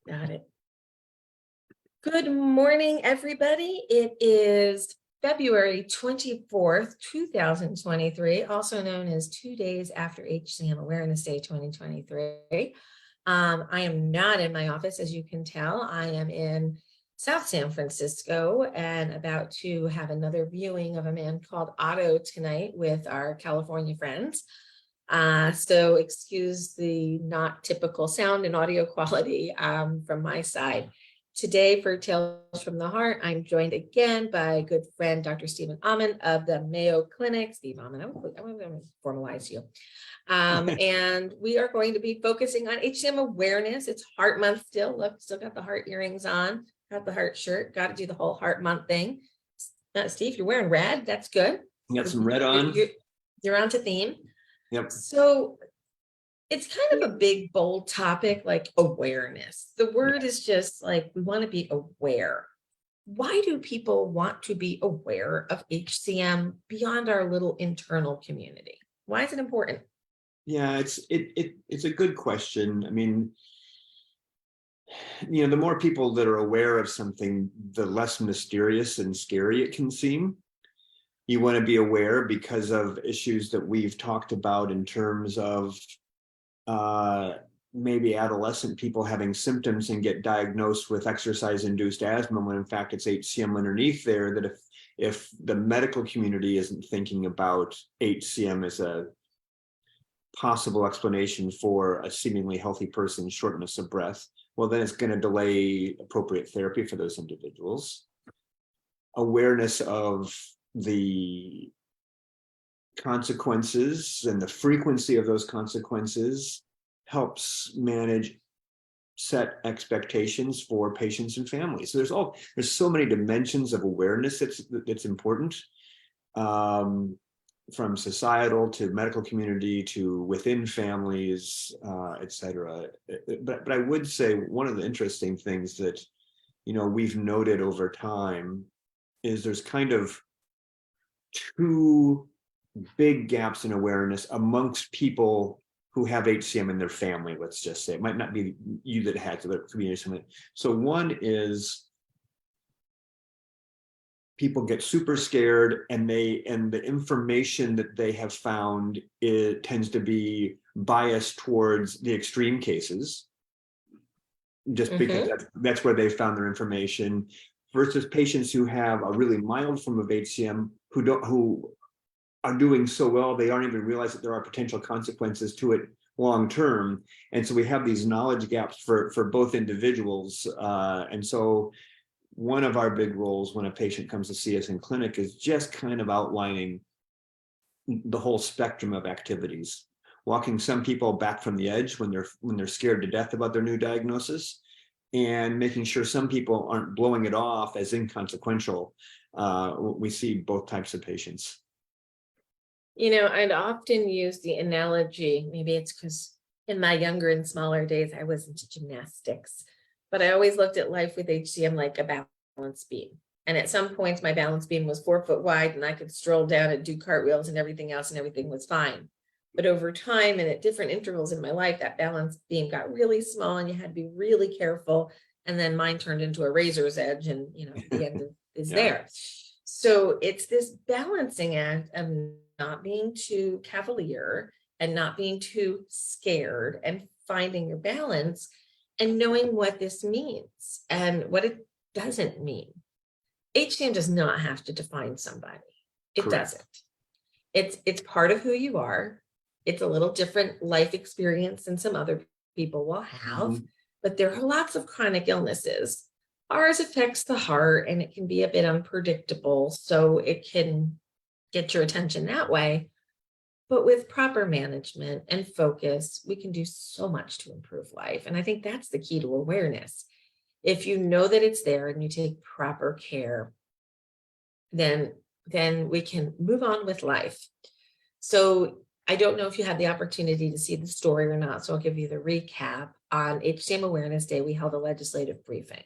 Got it. Good morning, everybody. It is February 24th, 2023, also known as 2 days after HCM Awareness Day 2023. I am not in my office, as you can tell. I am in South San Francisco and about to have another viewing of a man called Otto tonight with our California friends. So excuse the not typical sound and audio quality from my side. Today for Tales from the Heart, I'm joined again by a good friend, Dr. Stephen Ommen of the Mayo Clinic. Steve Ommen, I'm going to formalize you. And we are going to be focusing on HCM awareness. It's Heart Month still. Look, still got the heart earrings on, got the heart shirt, got to do the whole Heart Month thing. Steve, you're wearing red. That's good. You got some red on. You're on to theme. Yep. So it's kind of a big, bold topic, like awareness. The word is just like, we want to be aware. Why do people want to be aware of HCM beyond our little internal community? Why is it important? Yeah, it's a good question. I mean, the more people that are aware of something, the less mysterious and scary it can seem. You want to be aware because of issues that we've talked about in terms of maybe adolescent people having symptoms and get diagnosed with exercise-induced asthma when in fact it's HCM underneath there, that if the medical community isn't thinking about HCM as a possible explanation for a seemingly healthy person's shortness of breath, well, then it's going to delay appropriate therapy for those individuals. Awareness of the consequences and the frequency of those consequences helps manage set expectations for patients and families. So there's so many dimensions of awareness that's important, from societal to medical community to within families, et cetera. But I would say one of the interesting things that we've noted over time is there's kind of two big gaps in awareness amongst people who have HCM in their family, let's just say. It might not be you that had to, but it could be something. So one is people get super scared and the information that they have found, it tends to be biased towards the extreme cases, just because that's where they found their information, versus patients who have a really mild form of HCM who are doing so well they aren't even realize that there are potential consequences to it long term. And so we have these knowledge gaps for both individuals. And so one of our big roles when a patient comes to see us in clinic is just kind of outlining the whole spectrum of activities, walking some people back from the edge when they're scared to death about their new diagnosis, and making sure some people aren't blowing it off as inconsequential. We see both types of patients. I'd often use the analogy, maybe it's because in my younger and smaller days, I was into gymnastics, but I always looked at life with HCM like a balance beam. And at some points, my balance beam was 4 foot wide and I could stroll down and do cartwheels and everything else, and everything was fine. But over time and at different intervals in my life, that balance beam got really small and you had to be really careful. And then mine turned into a razor's edge and, the end is there. So it's this balancing act of not being too cavalier and not being too scared, and finding your balance and knowing what this means and what it doesn't mean. HCM does not have to define somebody. It Correct. doesn't. It's part of who you are. It's a little different life experience than some other people will have, but there are lots of chronic illnesses. Ours affects the heart and it can be a bit unpredictable, so it can get your attention that way. But with proper management and focus, we can do so much to improve life. And I think that's the key to awareness. If you know that it's there and you take proper care, then we can move on with life. So I don't know if you had the opportunity to see the story or not, so I'll give you the recap. On HCM Awareness Day, we held a legislative briefing.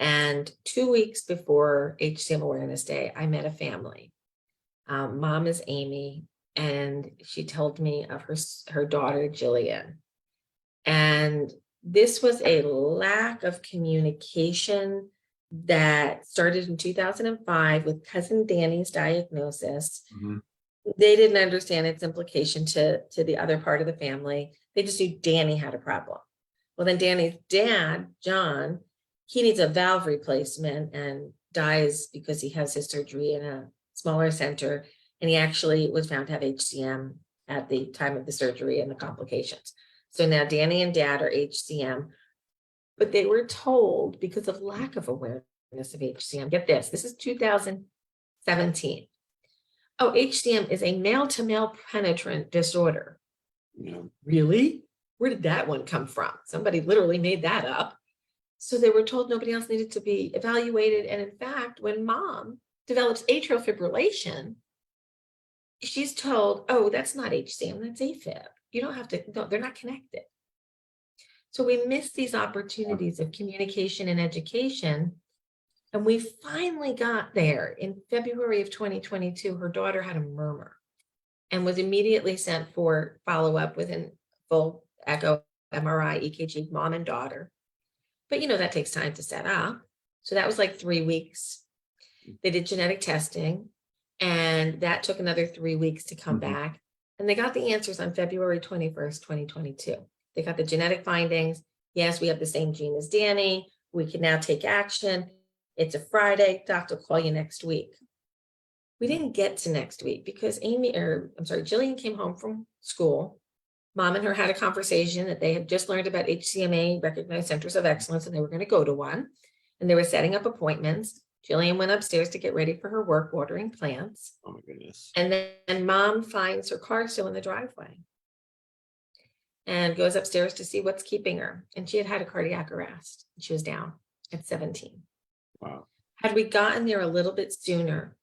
And 2 weeks before HCM Awareness Day, I met a family. Mom is Amy, and she told me of her daughter, Jillian. And This was a lack of communication that started in 2005 with cousin Danny's diagnosis. Mhm. They didn't understand its implication to the other part of the family. They just knew Danny had a problem. Well, then Danny's dad, John, he needs a valve replacement and dies because he has his surgery in a smaller center. And he actually was found to have HCM at the time of the surgery and the complications. So now Danny and dad are HCM, but they were told because of lack of awareness of HCM. Get this, this is 2017. Oh, HCM is a male-to-male penetrant disorder. Yeah. Really? Where did that one come from? Somebody literally made that up. So they were told nobody else needed to be evaluated. And in fact, when mom develops atrial fibrillation, she's told, oh, that's not HCM, that's AFib. You don't have to, no, they're not connected. So we miss these opportunities of communication and education. And we finally got there in February of 2022. Her daughter had a murmur and was immediately sent for follow-up with a full echo, MRI, EKG, mom and daughter. But that takes time to set up. So that was like 3 weeks. They did genetic testing, and that took another 3 weeks to come back. And they got the answers on February 21st, 2022. They got the genetic findings. Yes, we have the same gene as Danny. We can now take action. It's a Friday. Doctor will call you next week. We didn't get to next week because Jillian came home from school. Mom and her had a conversation that they had just learned about HCMA, Recognized Centers of Excellence, and they were going to go to one. And they were setting up appointments. Jillian went upstairs to get ready for her work, watering plants. Oh my goodness. And then mom finds her car still in the driveway and goes upstairs to see what's keeping her. And she had had a cardiac arrest. She was down at 17. Wow. Had we gotten there a little bit sooner,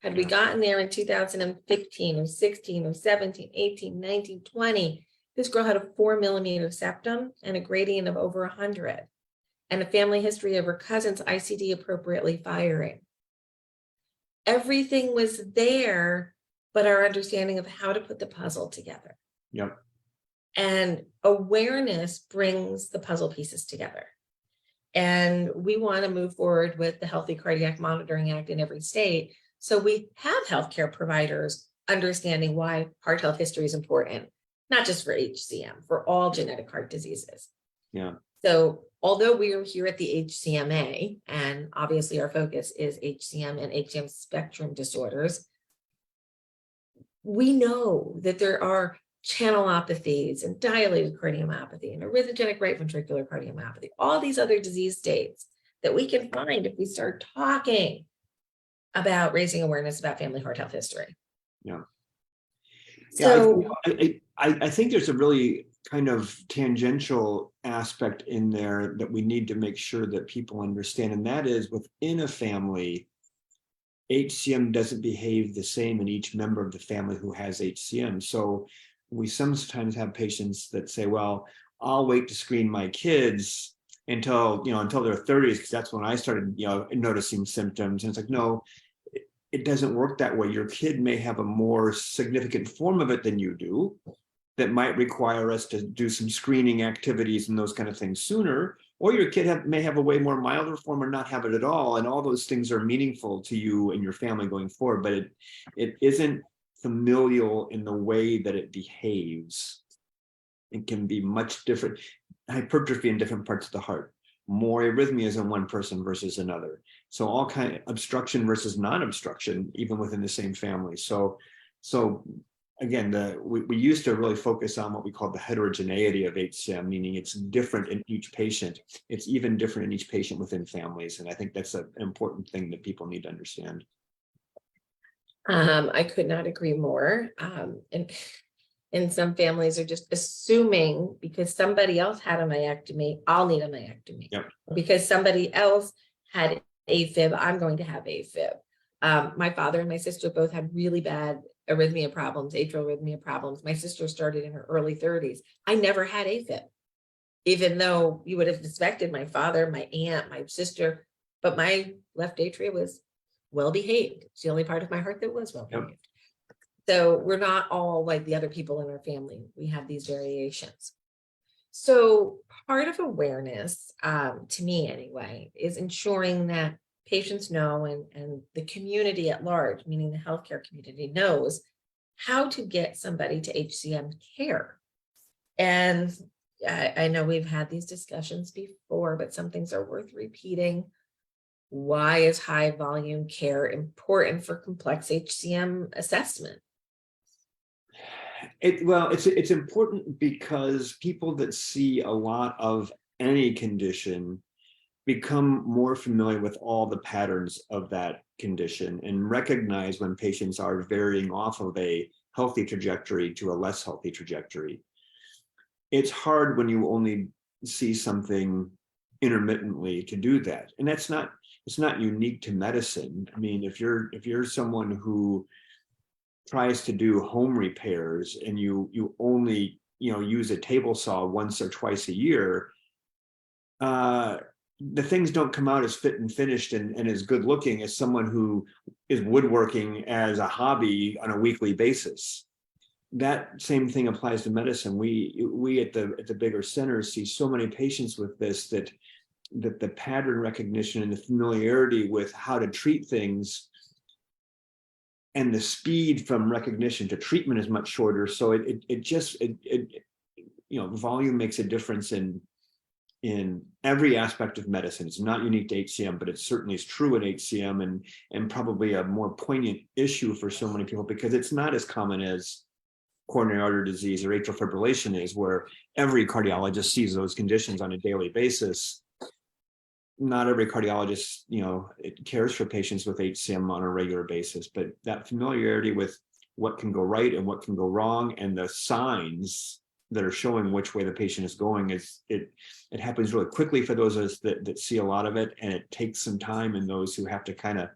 had we gotten there in 2015 or 16 or 17, 18, 19, 20, this girl had a 4mm septum and a gradient of over 100 and a family history of her cousin's ICD appropriately firing. Everything was there, but our understanding of how to put the puzzle together. Yep. And awareness brings the puzzle pieces together. And we want to move forward with the Healthy Cardiac Monitoring Act in every state. So we have healthcare providers understanding why heart health history is important, not just for HCM, for all genetic heart diseases. Yeah. So although we are here at the HCMA, and obviously our focus is HCM and HCM spectrum disorders, we know that there are channelopathies and dilated cardiomyopathy and arrhythmogenic right ventricular cardiomyopathy, all these other disease states that we can find if we start talking about raising awareness about family heart health history. Yeah. So I think there's a really kind of tangential aspect in there that we need to make sure that people understand, and that is within a family, HCM doesn't behave the same in each member of the family who has HCM. So we sometimes have patients that say, well, I'll wait to screen my kids until their 30s, because that's when I started, noticing symptoms. And it's like, no, it doesn't work that way. Your kid may have a more significant form of it than you do that might require us to do some screening activities and those kind of things sooner, or your kid may have a way more milder form or not have it at all. And all those things are meaningful to you and your family going forward, but it isn't familial in the way that it behaves. It can be much different. Hypertrophy in different parts of the heart, more arrhythmias in one person versus another. So all kind of obstruction versus non-obstruction, even within the same family. So again, we used to really focus on what we call the heterogeneity of HCM, meaning it's different in each patient. It's even different in each patient within families. And I think that's an important thing that people need to understand. I could not agree more. And some families are just assuming because somebody else had a myectomy, I'll need a myectomy. Yep. Because somebody else had AFib, I'm going to have AFib. My father and my sister both had really bad arrhythmia problems, atrial arrhythmia problems. My sister started in her early 30s. I never had AFib, even though you would have suspected my father, my aunt, my sister, but my left atria was well behaved. It's the only part of my heart that was well behaved. Yep. So we're not all like the other people in our family. We have these variations. So part of awareness, to me anyway, is ensuring that patients know and the community at large, meaning the healthcare community, knows how to get somebody to HCM care. And I know we've had these discussions before, but some things are worth repeating. Why is high volume care important for complex HCM assessment? It's important because people that see a lot of any condition become more familiar with all the patterns of that condition and recognize when patients are varying off of a healthy trajectory to a less healthy trajectory. It's hard when you only see something intermittently to do that, and it's not unique to medicine. I mean, if you're someone who tries to do home repairs and you only use a table saw once or twice a year, the things don't come out as fit and finished and as good looking as someone who is woodworking as a hobby on a weekly basis. That same thing applies to medicine. We at the bigger centers see so many patients with this that the pattern recognition and the familiarity with how to treat things and the speed from recognition to treatment is much shorter. So volume makes a difference in every aspect of medicine. It's not unique to HCM, but it certainly is true in HCM and probably a more poignant issue for so many people because it's not as common as coronary artery disease or atrial fibrillation is, where every cardiologist sees those conditions on a daily basis. Not every cardiologist, it cares for patients with HCM on a regular basis, but that familiarity with what can go right and what can go wrong and the signs that are showing which way the patient is going it happens really quickly for those of us that see a lot of it, and it takes some time in those who have to kind of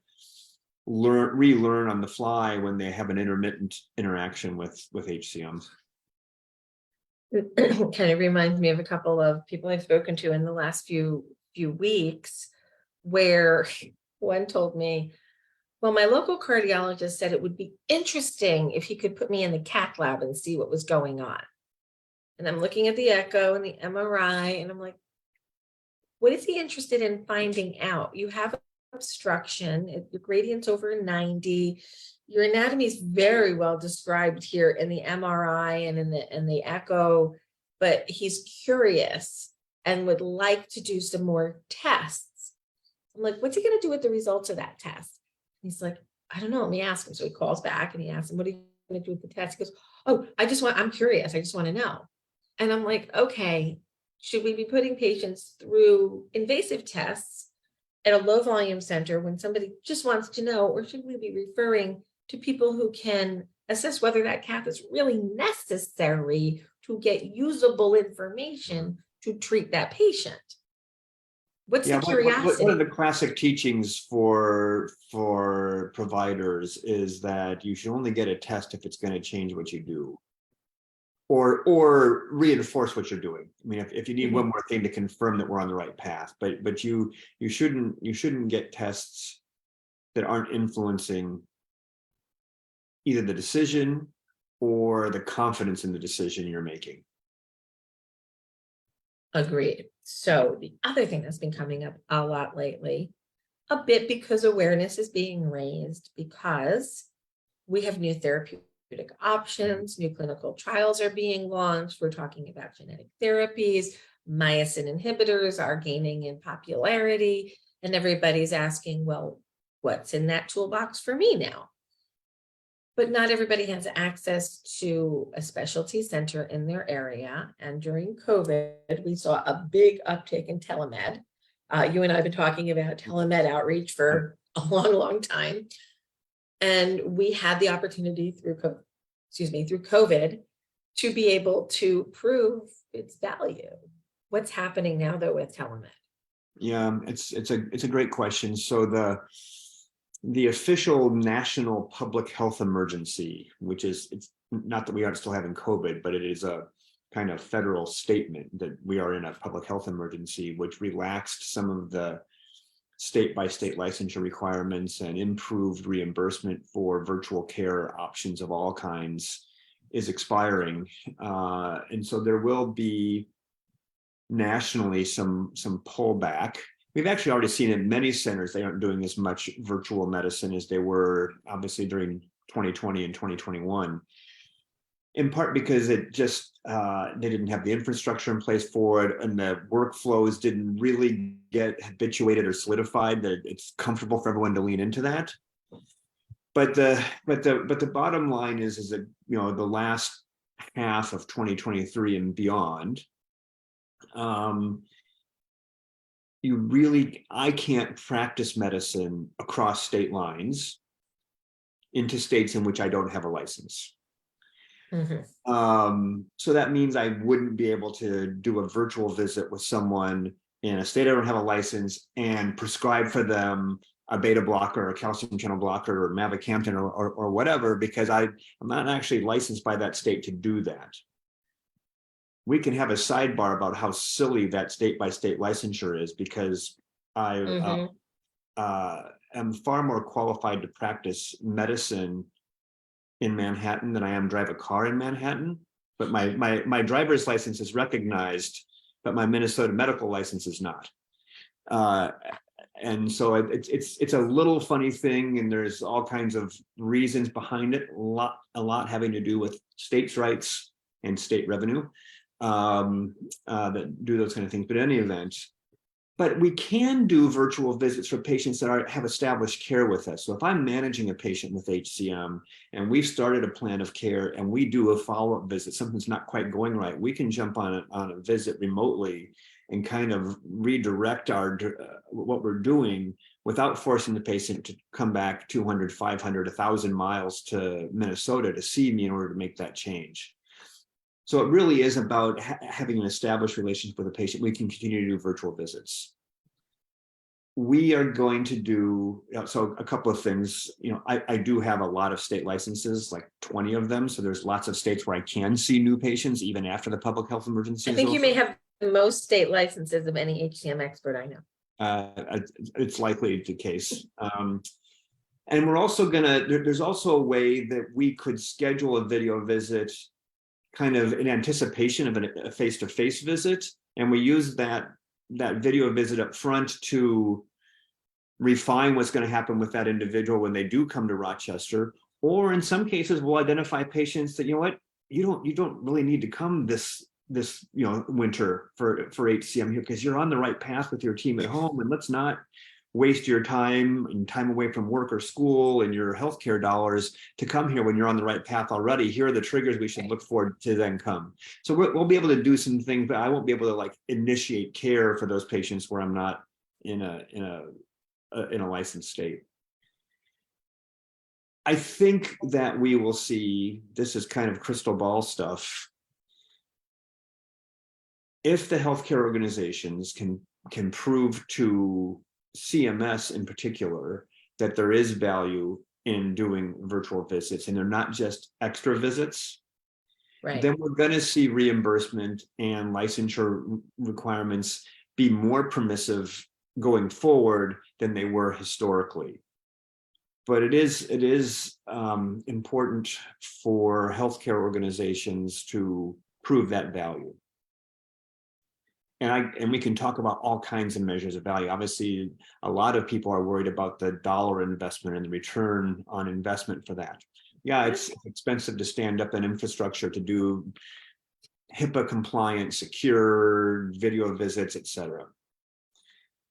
relearn on the fly when they have an intermittent interaction with HCM. It kind of reminds me of a couple of people I've spoken to in the last few weeks, where one told me, well, my local cardiologist said it would be interesting if he could put me in the cath lab and see what was going on. And I'm looking at the echo and the MRI, and I'm like, what is he interested in finding out? You have obstruction, your gradient's over 90, your anatomy is very well described here in the MRI and in the echo, but he's curious and would like to do some more tests. I'm like, what's he going to do with the results of that test? He's like, I don't know, let me ask him. So he calls back and he asks him, what are you going to do with the test? He goes, oh, I'm curious, I just want to know. And I'm like, okay, should we be putting patients through invasive tests at a low volume center when somebody just wants to know, or should we be referring to people who can assess whether that cath is really necessary to get usable information to treat that patient? What's the curiosity? One of the classic teachings for providers is that you should only get a test if it's going to change what you do, or reinforce what you're doing. I mean, if you need one more thing to confirm that we're on the right path, but you shouldn't get tests that aren't influencing either the decision or the confidence in the decision you're making. Agreed. So the other thing that's been coming up a lot lately, a bit because awareness is being raised, because we have new therapeutic options, new clinical trials are being launched. We're talking about genetic therapies, myosin inhibitors are gaining in popularity, and everybody's asking, well, what's in that toolbox for me now? But not everybody has access to a specialty center in their area. And during COVID, we saw a big uptick in telemed. You and I have been talking about telemed outreach for a long, long time. And we had the opportunity through COVID to be able to prove its value. What's happening now, though, with telemed? Yeah, it's a great question. So the official national public health emergency, which is, it's not that we aren't still having COVID, but it is a kind of federal statement that we are in a public health emergency, which relaxed some of the state-by-state licensure requirements and improved reimbursement for virtual care options of all kinds, is expiring. And so there will be nationally some pullback. We've actually already seen in many centers, they aren't doing as much virtual medicine as they were obviously during 2020 and 2021. In part because it just, they didn't have the infrastructure in place for it, and the workflows didn't really get habituated or solidified that it's comfortable for everyone to lean into that. But the bottom line is that, you know, the last half of 2023 and beyond, I can't practice medicine across state lines into states in which I don't have a license. So that means I wouldn't be able to do a virtual visit with someone in a state I don't have a license and prescribe for them a beta blocker, a calcium channel blocker, or mavacamten, or whatever, because I'm not actually licensed by that state to do that. We can have a sidebar about how silly that state by state licensure is, because I am far more qualified to practice medicine in Manhattan than I am drive a car in Manhattan. But my driver's license is recognized, but my Minnesota medical license is not. And so it's a little funny thing, and there's all kinds of reasons behind it. A lot having to do with states' rights and state revenue that do those kind of things. But in any event, but we can do virtual visits for patients that have established care with us. So if I'm managing a patient with HCM and we've started a plan of care and we do a follow-up visit, something's not quite going right, we can jump on a visit remotely and kind of redirect what we're doing without forcing the patient to come back 200, 500, 1,000 miles to Minnesota to see me in order to make that change. So it really is about having an established relationship with a patient. We can continue to do virtual visits. We are going to do, so a couple of things, you know, I do have a lot of state licenses, like 20 of them. So there's lots of states where I can see new patients even after the public health emergency. I think you may have the most state licenses of any HCM expert I know. It's likely the case. And we're also there's also a way that we could schedule a video visit kind of in anticipation of a face-to-face visit. And we use that video visit up front to refine what's going to happen with that individual when they do come to Rochester. Or in some cases, we'll identify patients that, you know what, you don't really need to come this winter for HCM here, because you're on the right path with your team at home, and let's not waste your time and time away from work or school and your healthcare dollars to come here when you're on the right path already. Here are the triggers we should look for to then come. So we'll be able to do some things, but I won't be able to like initiate care for those patients where I'm not in a licensed state. I think that we will see, this is kind of crystal ball stuff, if the healthcare organizations can prove to CMS in particular that there is value in doing virtual visits and they're not just extra visits, right, then we're going to see reimbursement and licensure requirements be more permissive going forward than they were historically. But it is important for healthcare organizations to prove that value. And we can talk about all kinds of measures of value. Obviously, a lot of people are worried about the dollar investment and the return on investment for that. Yeah, it's expensive to stand up an infrastructure to do HIPAA compliant, secure video visits, et cetera.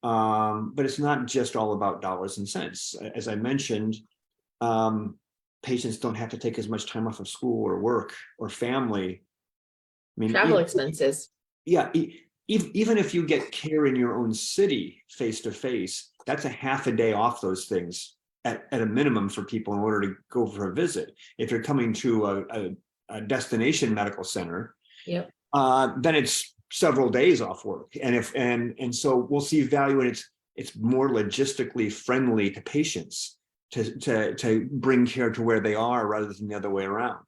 But it's not just all about dollars and cents. As I mentioned, patients don't have to take as much time off of school or work or family. I mean, travel expenses. Yeah. Even if you get care in your own city face-to-face, that's a half a day off those things at a minimum for people in order to go for a visit. If you're coming to a destination medical center, yep, then it's several days off work. And so we'll see value, and it's more logistically friendly to patients to bring care to where they are rather than the other way around.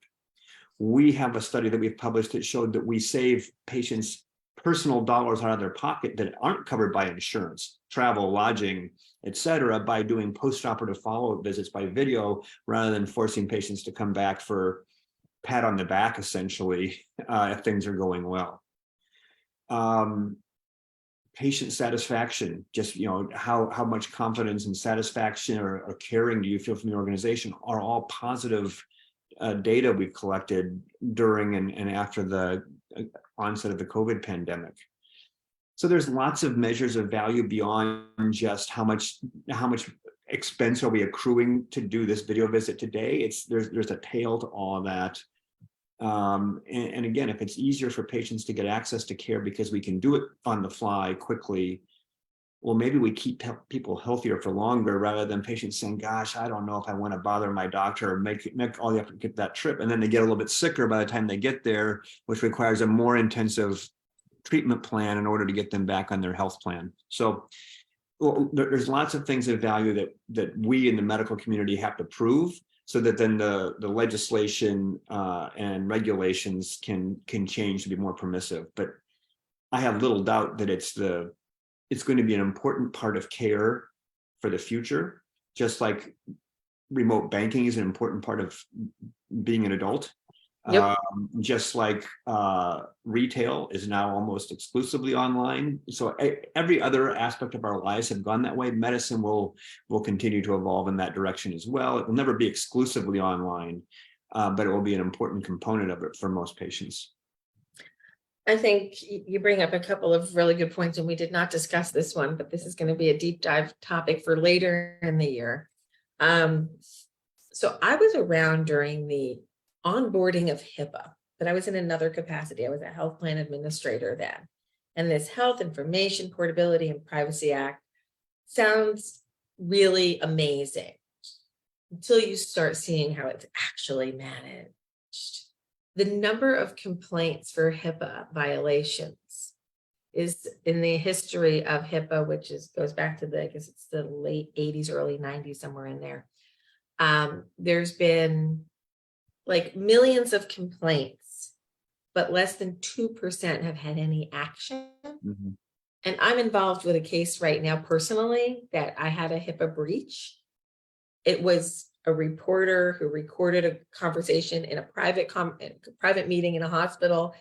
We have a study that we've published that showed that we save patients personal dollars out of their pocket that aren't covered by insurance, travel, lodging, et cetera, by doing post-operative follow-up visits by video rather than forcing patients to come back for pat on the back, essentially, if things are going well. patient satisfaction, just, how much confidence and satisfaction or caring do you feel from the organization, are all positive data we've collected during and after the onset of the COVID pandemic. So there's lots of measures of value beyond just how much expense are we accruing to do this video visit today. There's a tail to all of that. And again, if it's easier for patients to get access to care because we can do it on the fly quickly, well, maybe we keep people healthier for longer, rather than patients saying, gosh, I don't know if I want to bother my doctor or make all the effort to get that trip. And then they get a little bit sicker by the time they get there, which requires a more intensive treatment plan in order to get them back on their health plan. So there's lots of things of value that we in the medical community have to prove, so that then the legislation and regulations can change to be more permissive. But I have little doubt that it's going to be an important part of care for the future, just like remote banking is an important part of being an adult. Yep. Just like retail is now almost exclusively online. So every other aspect of our lives have gone that way. Medicine will continue to evolve in that direction as well. It will never be exclusively online, but it will be an important component of it for most patients. I think you bring up a couple of really good points, and we did not discuss this one, but this is going to be a deep dive topic for later in the year. So I was around during the onboarding of HIPAA, but I was in another capacity. I was a health plan administrator then. And this Health Information Portability and Privacy Act sounds really amazing until you start seeing how it's actually managed. The number of complaints for HIPAA violations is, in the history of HIPAA, which goes back to I guess it's the late 80s, early 90s, somewhere in there. There's been like millions of complaints, but less than 2% have had any action. Mm-hmm. And I'm involved with a case right now personally that I had a HIPAA breach. It was a reporter who recorded a conversation in a private meeting in a hospital,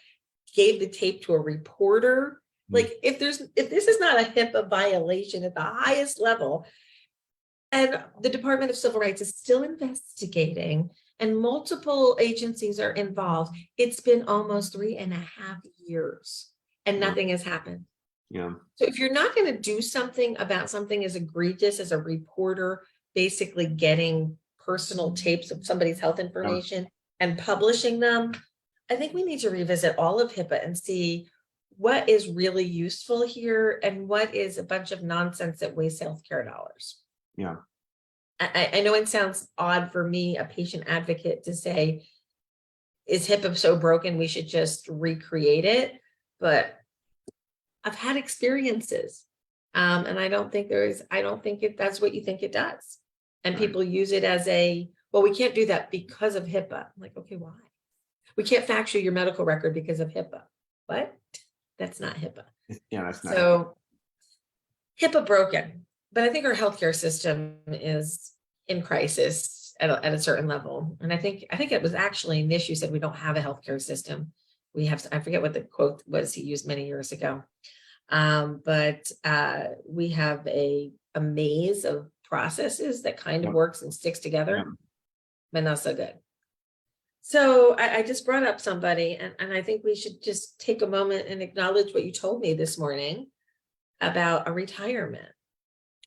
gave the tape to a reporter. Mm-hmm. Like if this is not a HIPAA violation at the highest level, and the Department of Civil Rights is still investigating, and multiple agencies are involved. It's been almost 3.5 years and nothing has happened. Yeah. So if you're not going to do something about something as egregious as a reporter basically getting personal tapes of somebody's health information and publishing them, I think we need to revisit all of HIPAA and see what is really useful here and what is a bunch of nonsense that wastes healthcare dollars. Yeah. I know it sounds odd for me, a patient advocate, to say, is HIPAA so broken we should just recreate it? But I've had experiences, and I don't think that's what you think it does. And people use it as well, we can't do that because of HIPAA. I'm like, okay, why? We can't fax you your medical record because of HIPAA. What? That's not HIPAA. Yeah, that's not. So HIPAA broken. But I think our healthcare system is in crisis at a certain level. And I think it was actually Nish who said we don't have a healthcare system. We have, I forget what the quote was he used many years ago. But we have a maze of processes that kind of works and sticks together, but not so good. So I just brought up somebody, and I think we should just take a moment and acknowledge what you told me this morning about a retirement.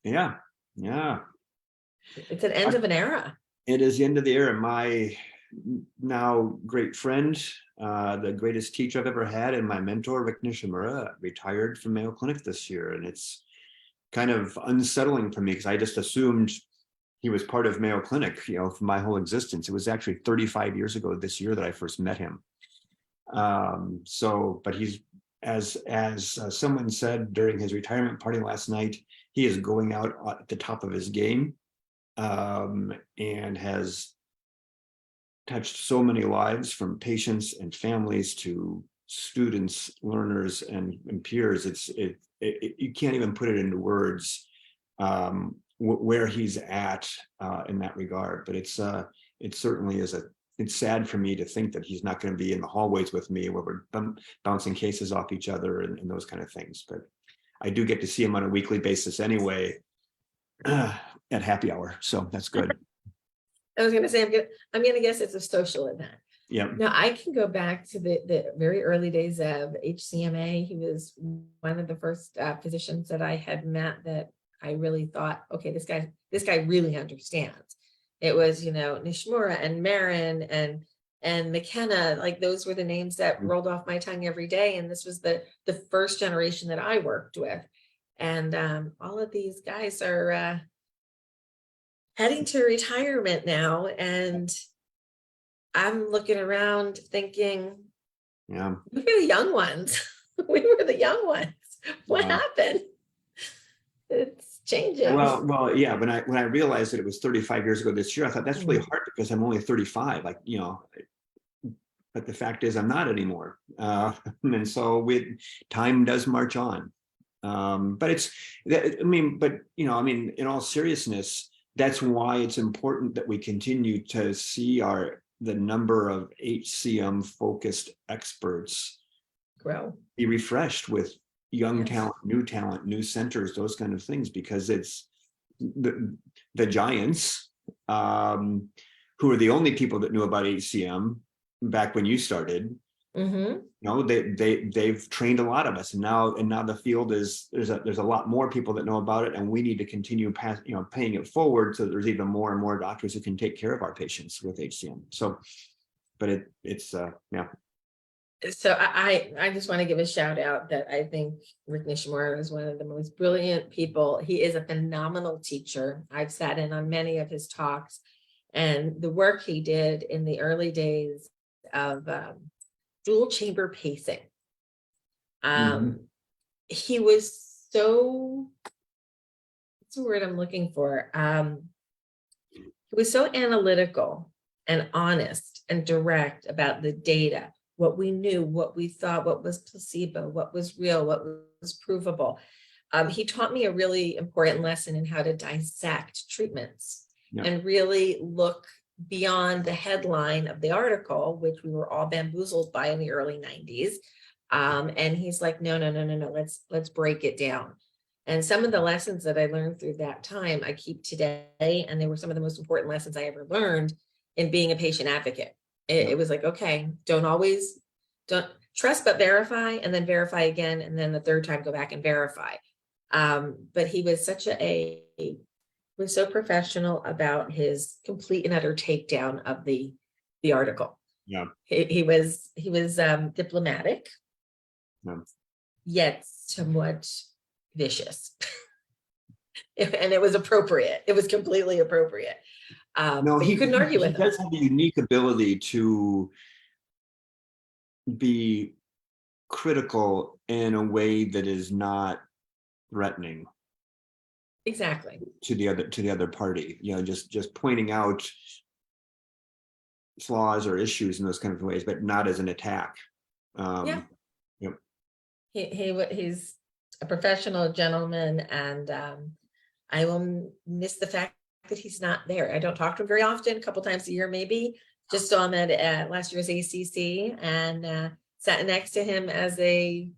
Yeah. It's an end of an era. It is the end of the era. My now great friend, the greatest teacher I've ever had, and my mentor, Rick Nishimura, retired from Mayo Clinic this year. And it's kind of unsettling for me because I just assumed he was part of Mayo Clinic, for my whole existence. It was actually 35 years ago this year that I first met him. But he's, as someone said during his retirement party last night, he is going out at the top of his game, and has touched so many lives, from patients and families to students, learners, and peers. You can't even put it into words where he's at in that regard. But it certainly is it's sad for me to think that he's not going to be in the hallways with me where we're bouncing cases off each other and those kind of things. But I do get to see him on a weekly basis anyway at happy hour. So that's good. I was going to say, I'm going to guess it's a social event. Yeah. Now, I can go back to the very early days of HCMA. He was one of the first physicians that I had met that I really thought, okay, this guy really understands. It was, Nishimura and Marin and McKenna, like those were the names that rolled off my tongue every day. And this was the first generation that I worked with. And all of these guys are heading to retirement now. And I'm looking around thinking, Yeah. we were the young ones. We were the young ones. What happened? It's changing. Well, yeah. When I realized that it was 35 years ago this year, I thought that's really hard because I'm only 35. Like, but the fact is I'm not anymore. And so time does march on. But in all seriousness, that's why it's important that we continue to see the number of HCM focused experts grow, be refreshed with young talent, new centers, those kind of things, because it's the giants who are the only people that knew about HCM back when you started. They've trained a lot of us, and now the field there's a lot more people that know about it, and we need to continue paying it forward so that there's even more and more doctors who can take care of our patients with HCM. So, but it's. So I just want to give a shout out that I think Rick Nishimura is one of the most brilliant people. He is a phenomenal teacher. I've sat in on many of his talks, and the work he did in the early days of dual chamber pacing. He was so, what's the word I'm looking for? He was so analytical and honest and direct about the data, what we knew, what we thought, what was placebo, what was real, what was provable. He taught me a really important lesson in how to dissect treatments and really look beyond the headline of the article, which we were all bamboozled by in the early 90s. And he's like, no, let's break it down. And some of the lessons that I learned through that time, I keep today, and they were some of the most important lessons I ever learned in being a patient advocate. It was like, okay, don't trust, but verify, and then verify again. And then the third time, go back and verify. But he was was so professional about his complete and utter takedown of the article. Yeah. He was diplomatic, yet somewhat vicious. And it was appropriate. It was completely appropriate. No, you couldn't argue with him. He does have the unique ability to be critical in a way that is not threatening. Exactly. To the other party, just pointing out flaws or issues in those kind of ways, but not as an attack. He's a professional gentleman, and I will miss the fact that he's not there. I don't talk to him very often, a couple times a year maybe. Just saw him at last year's ACC, and sat next to him as they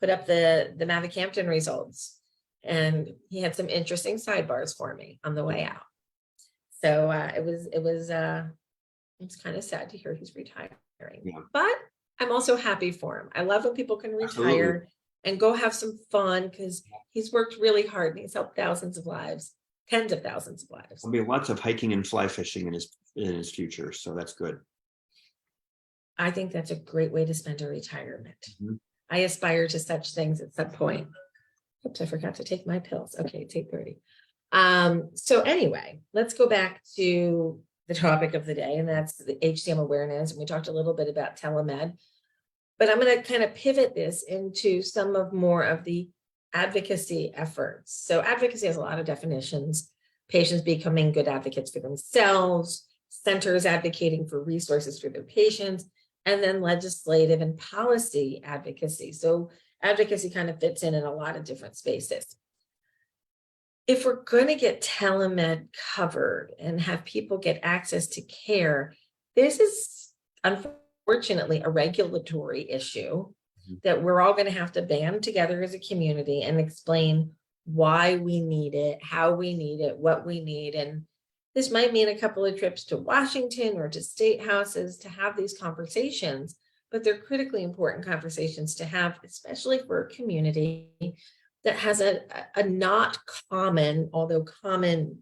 put up the mavacamten results. And he had some interesting sidebars for me on the way out. So it was kind of sad to hear he's retiring. But I'm also happy for him. I love when people can retire and go have some fun, because he's worked really hard and he's helped thousands of lives, tens of thousands of lives. There'll be lots of hiking and fly fishing in his future, so that's good. I think that's a great way to spend a retirement. I aspire to such things at some point. Oops, I forgot to take my pills. Okay, it's 8:30. So anyway, let's go back to the topic of the day, and that's the HCM awareness. And we talked a little bit about telemed, but I'm going to kind of pivot this into some more of the advocacy efforts. So advocacy has a lot of definitions: patients becoming good advocates for themselves, centers advocating for resources for their patients, and then legislative and policy advocacy. So advocacy kind of fits in a lot of different spaces. If we're going to get telemed covered and have people get access to care, this is unfortunately a regulatory issue. that we're all going to have to band together as a community and explain why we need it, how we need it, what we need. And this might mean a couple of trips to Washington or to state houses to have these conversations, but they're critically important conversations to have, especially for a community that has a not common, although common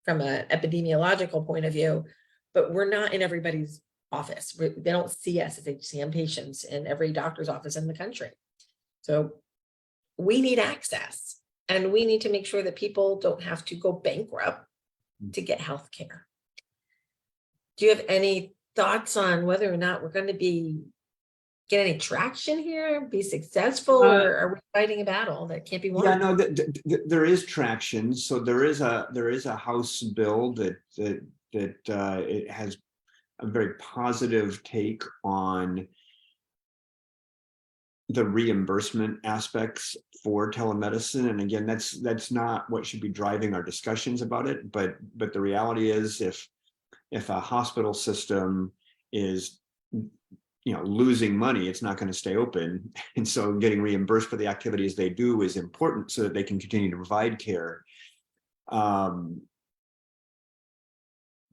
from an epidemiological point of view, but we're not in everybody's office. They don't see us as HCM patients in every doctor's office in the country. So we need access, and we need to make sure that people don't have to go bankrupt to get health care. Do you have any thoughts on whether or not we're going to get any traction here, be successful, or are we fighting a battle that can't be won? Yeah, no, there is traction. So there is a House bill that it has a very positive take on the reimbursement aspects for telemedicine. And again, that's not what should be driving our discussions about it. But the reality is, if a hospital system is losing money, it's not going to stay open. And so getting reimbursed for the activities they do is important so that they can continue to provide care.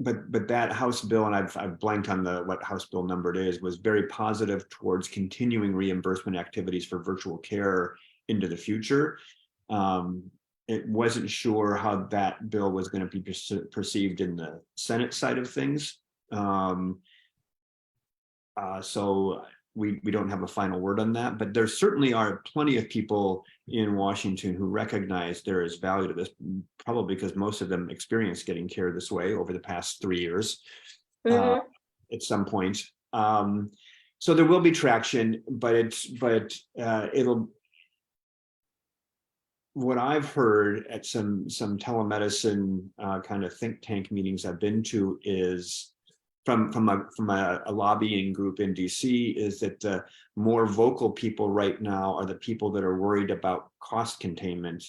But that House bill, and I've blanked on what House bill number it is, was very positive towards continuing reimbursement activities for virtual care into the future. It wasn't sure how that bill was going to be perceived in the Senate side of things. So we don't have a final word on that, but there certainly are plenty of people in Washington who recognize there is value to this, probably because most of them experienced getting care this way over the past 3 years at some point. So there will be traction, but what I've heard at some telemedicine kind of think tank meetings I've been to is from a lobbying group in DC, is that the more vocal people right now are the people that are worried about cost containment,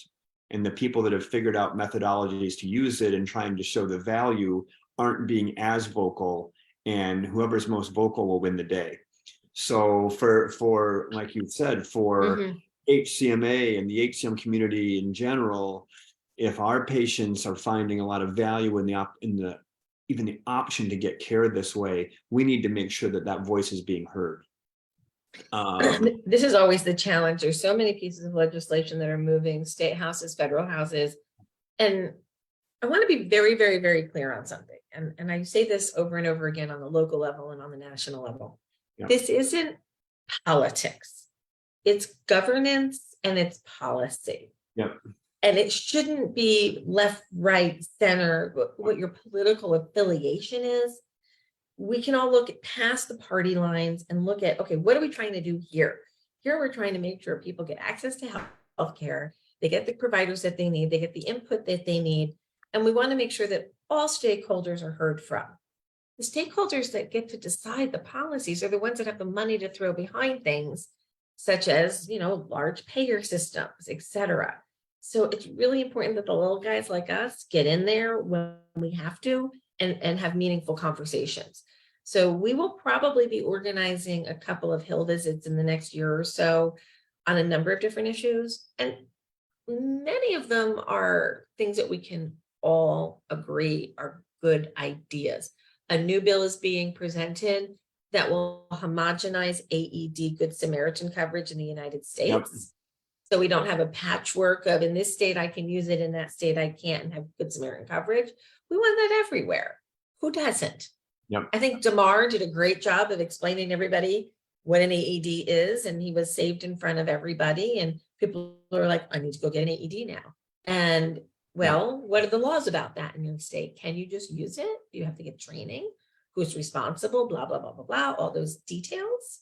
and the people that have figured out methodologies to use it and trying to show the value aren't being as vocal, and whoever's most vocal will win the day. So for like you said, for HCMA and the HCM community in general, if our patients are finding a lot of value in even the option to get care this way, we need to make sure that voice is being heard. This is always the challenge. There's so many pieces of legislation that are moving, state houses, federal houses. And I want to be very, very, very clear on something. And I say this over and over again on the local level and on the national level. Yeah. This isn't politics. It's governance and it's policy. Yep. And it shouldn't be left, right, center, what your political affiliation is. We can all look past the party lines and look at, okay, what are we trying to do here? Here we're trying to make sure people get access to health care, they get the providers that they need, they get the input that they need, and we want to make sure that all stakeholders are heard from. The stakeholders that get to decide the policies are the ones that have the money to throw behind things, such as, large payer systems, et cetera. So it's really important that the little guys like us get in there when we have to and have meaningful conversations. So we will probably be organizing a couple of Hill visits in the next year or so on a number of different issues. And many of them are things that we can all agree are good ideas. A new bill is being presented that will homogenize AED Good Samaritan coverage in the United States. Yep. So we don't have a patchwork of, in this state I can use it, in that state I can't, and have Good Samaritan coverage. We want that everywhere. Who doesn't? Yep. I think Damar did a great job of explaining to everybody what an AED is, and he was saved in front of everybody. And people are like, I need to go get an AED now. And well, what are the laws about that in your state? Can you just use it? Do you have to get training? Who's responsible? Blah, blah, blah, blah, blah, all those details.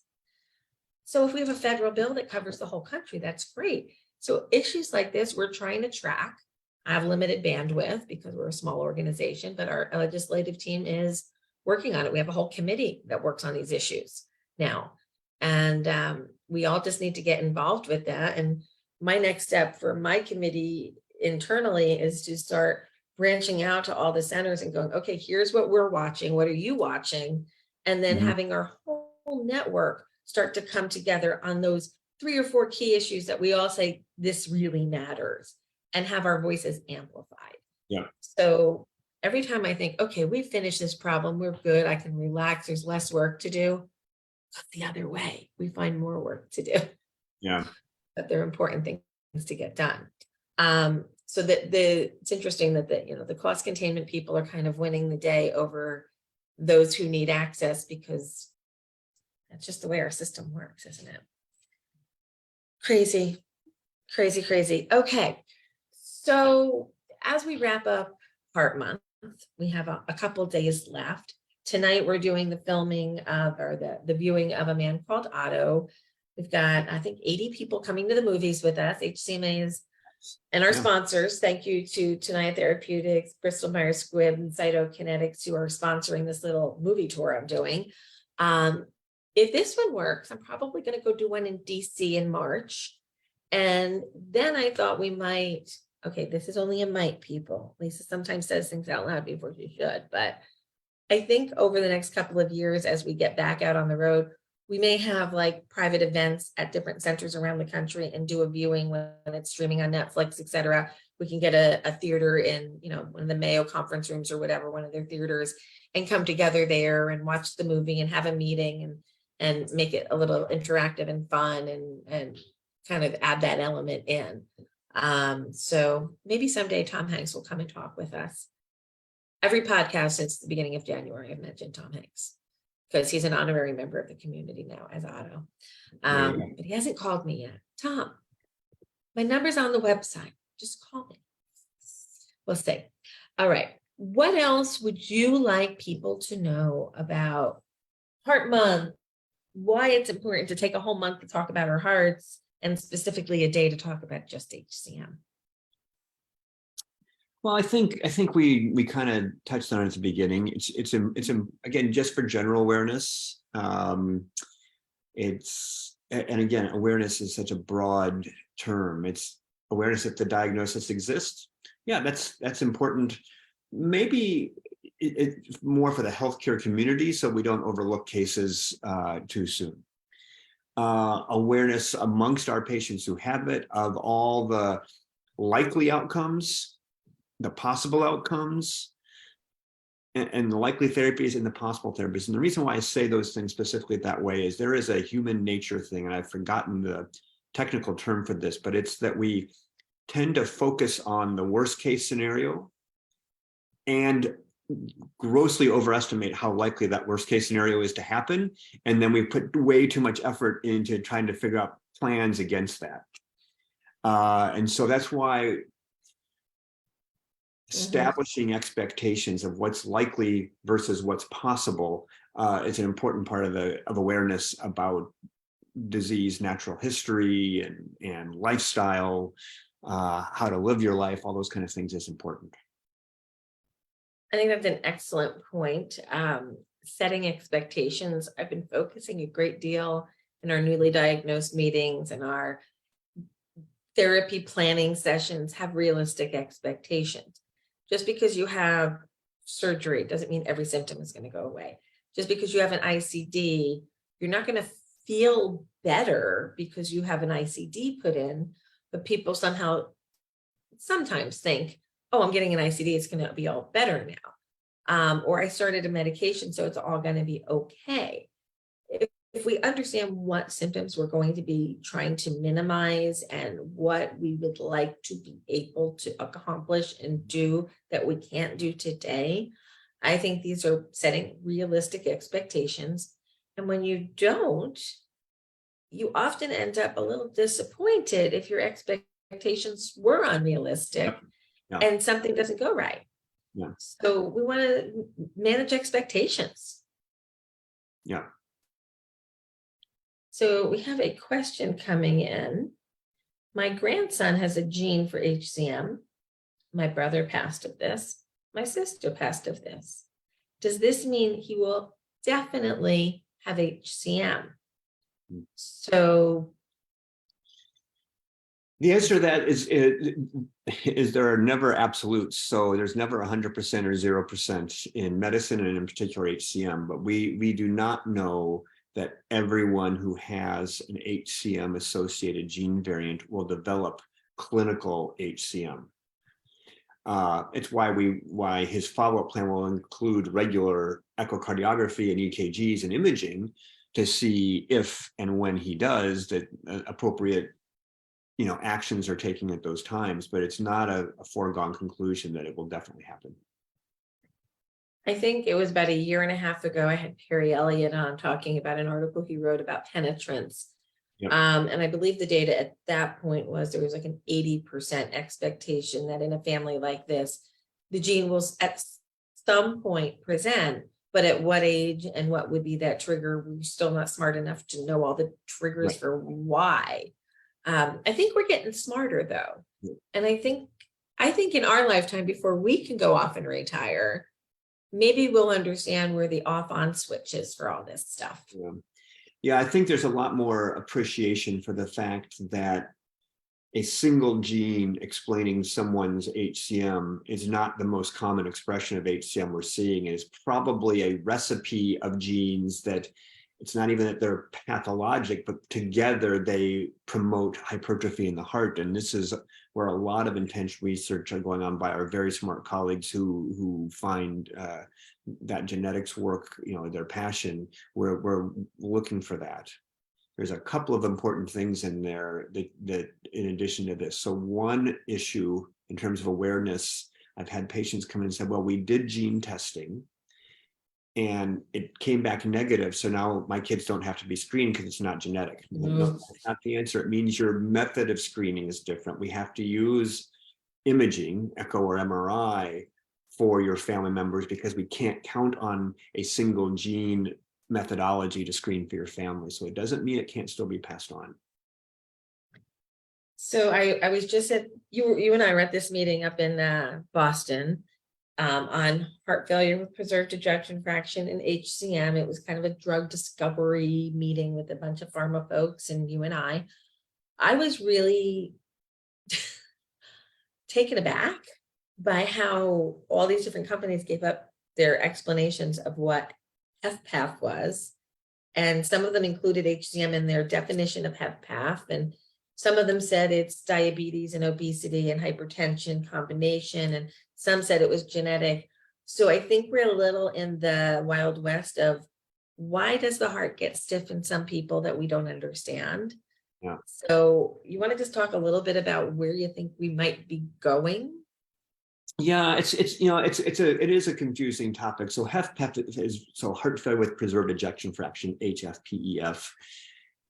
So if we have a federal bill that covers the whole country, that's great. So issues like this, we're trying to track. I have limited bandwidth because we're a small organization, but our legislative team is working on it. We have a whole committee that works on these issues now. And we all just need to get involved with that. And my next step for my committee internally is to start branching out to all the centers and going, okay, here's what we're watching. What are you watching? And then having our whole network start to come together on those 3 or 4 key issues that we all say, this really matters, and have our voices amplified. Yeah. So every time I think, okay, we finished this problem, we're good, I can relax, there's less work to do. But the other way, we find more work to do. Yeah. But they're important things to get done. So that it's interesting that the cost containment people are kind of winning the day over those who need access, because that's just the way our system works, isn't it? Crazy, crazy, crazy. Okay. So as we wrap up Heart Month, we have a couple days left. Tonight, we're doing the filming of, or the viewing of A Man Called Otto. We've got, I think, 80 people coming to the movies with us, HCMAs and our sponsors. Thank you to Tenaya Therapeutics, Bristol Myers Squibb, and Cytokinetics, who are sponsoring this little movie tour I'm doing. If this one works, I'm probably going to go do one in DC in March. And then I thought we might, okay, this is only a might, people. Lisa sometimes says things out loud before she should, but I think over the next couple of years, as we get back out on the road, we may have like private events at different centers around the country and do a viewing when it's streaming on Netflix, et cetera. We can get a theater in, one of the Mayo conference rooms or whatever, one of their theaters, and come together there and watch the movie and have a meeting and make it a little interactive and fun and kind of add that element in. So maybe someday Tom Hanks will come and talk with us. Every podcast since the beginning of January, I've mentioned Tom Hanks, because he's an honorary member of the community now as Otto. But he hasn't called me yet. Tom, my number's on the website. Just call me. We'll see. All right. What else would you like people to know about Heart Month? Why it's important to take a whole month to talk about our hearts, and specifically a day to talk about just HCM? Well, I think we kind of touched on it at the beginning. It's again, just for general awareness. And again, awareness is such a broad term. It's awareness if the diagnosis exists. Yeah, that's important. Maybe it's more for the healthcare community, so we don't overlook cases too soon. Awareness amongst our patients who have it of all the likely outcomes, the possible outcomes, and the likely therapies and the possible therapies. And the reason why I say those things specifically that way is there is a human nature thing, and I've forgotten the technical term for this, but it's that we tend to focus on the worst case scenario and grossly overestimate how likely that worst case scenario is to happen. And then we put way too much effort into trying to figure out plans against that. And so that's why establishing expectations of what's likely versus what's possible is an important part of awareness about disease, natural history, and lifestyle, how to live your life, all those kind of things is important. I think that's an excellent point. Setting expectations. I've been focusing a great deal in our newly diagnosed meetings and our therapy planning sessions. Have realistic expectations. Just because you have surgery doesn't mean every symptom is going to go away. Just because you have an ICD, you're not going to feel better because you have an ICD put in, but people sometimes think, oh, I'm getting an ICD, it's going to be all better now. Or I started a medication, so it's all going to be okay. If we understand what symptoms we're going to be trying to minimize and what we would like to be able to accomplish and do that we can't do today, I think these are setting realistic expectations. And when you don't, you often end up a little disappointed if your expectations were unrealistic and something doesn't go right. Yeah. So we want to manage expectations. Yeah. So we have a question coming in. My grandson has a gene for HCM. My brother passed of this. My sister passed of this. Does this mean he will definitely have HCM? So the answer to that is there are never absolutes. So there's never 100% or 0% in medicine, and in particular HCM. But we do not know that everyone who has an HCM associated gene variant will develop clinical HCM. It's why his follow-up plan will include regular echocardiography and EKGs and imaging to see if and when he does that appropriate actions are taken at those times, but it's not a foregone conclusion that it will definitely happen. I think it was about a year and a half ago, I had Perry Elliott on talking about an article he wrote about penetrance. Yep. And I believe the data at that point was there was like an 80% expectation that in a family like this, the gene will at some point present, but at what age and what would be that trigger, we're still not smart enough to know all the triggers Right. for why. I think we're getting smarter though. Yep. And I think in our lifetime, before we can go off and retire, maybe we'll understand where the off-on switch is for all this stuff. Yeah, I think there's a lot more appreciation for the fact that a single gene explaining someone's HCM is not the most common expression of HCM we're seeing. It's probably a recipe of genes that it's not even that they're pathologic, but together they promote hypertrophy in the heart. And this is where a lot of intense research are going on by our very smart colleagues who find that genetics work, their passion. We're looking for that. There's a couple of important things in there that in addition to this. So one issue in terms of awareness, I've had patients come in and say, well, we did gene testing and it came back negative. So now my kids don't have to be screened because it's not genetic. No, that's not the answer. It means your method of screening is different. We have to use imaging, echo or MRI, for your family members because we can't count on a single gene methodology to screen for your family. So it doesn't mean it can't still be passed on. So I was just at, you and I were at this meeting up in Boston on heart failure with preserved ejection fraction and HCM. It was kind of a drug discovery meeting with a bunch of pharma folks and you and I was really taken aback by how all these different companies gave up their explanations of what HFpEF was. And some of them included HCM in their definition of HFpEF. And some of them said it's diabetes and obesity and hypertension combination. And some said it was genetic. So I think we're a little in the Wild West of why does the heart get stiff in some people that we don't understand? Yeah. So you want to just talk a little bit about where you think we might be going? Yeah, it is a confusing topic. So HFpEF is heart failure with preserved ejection fraction, HFpEF,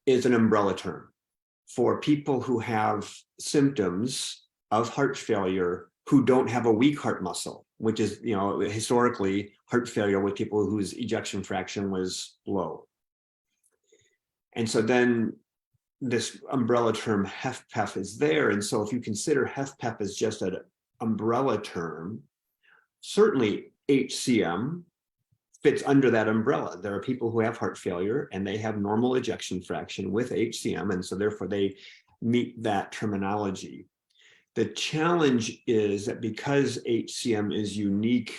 is an umbrella term for people who have symptoms of heart failure who don't have a weak heart muscle, which is historically heart failure with people whose ejection fraction was low. And so then this umbrella term HFpEF is there. And so if you consider HFpEF as just an umbrella term, certainly HCM fits under that umbrella. There are people who have heart failure and they have normal ejection fraction with HCM, and so therefore they meet that terminology. The challenge is that because HCM is unique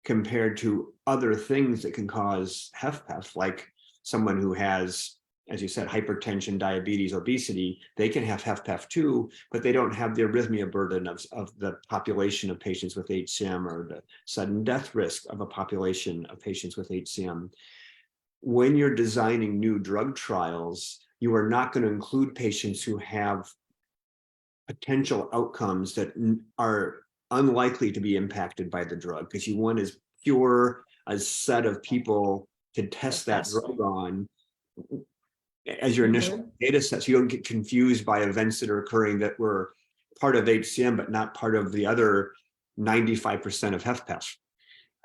compared to other things that can cause HFpEF, like someone who has, as you said, hypertension, diabetes, obesity, they can have HFpEF too, but they don't have the arrhythmia burden of the population of patients with HCM or the sudden death risk of a population of patients with HCM. When you're designing new drug trials, you are not going to include patients who have potential outcomes that are unlikely to be impacted by the drug, because you want as pure a set of people to test that drug on as your initial data set, so you don't get confused by events that are occurring that were part of HCM but not part of the other 95% of HFpEF.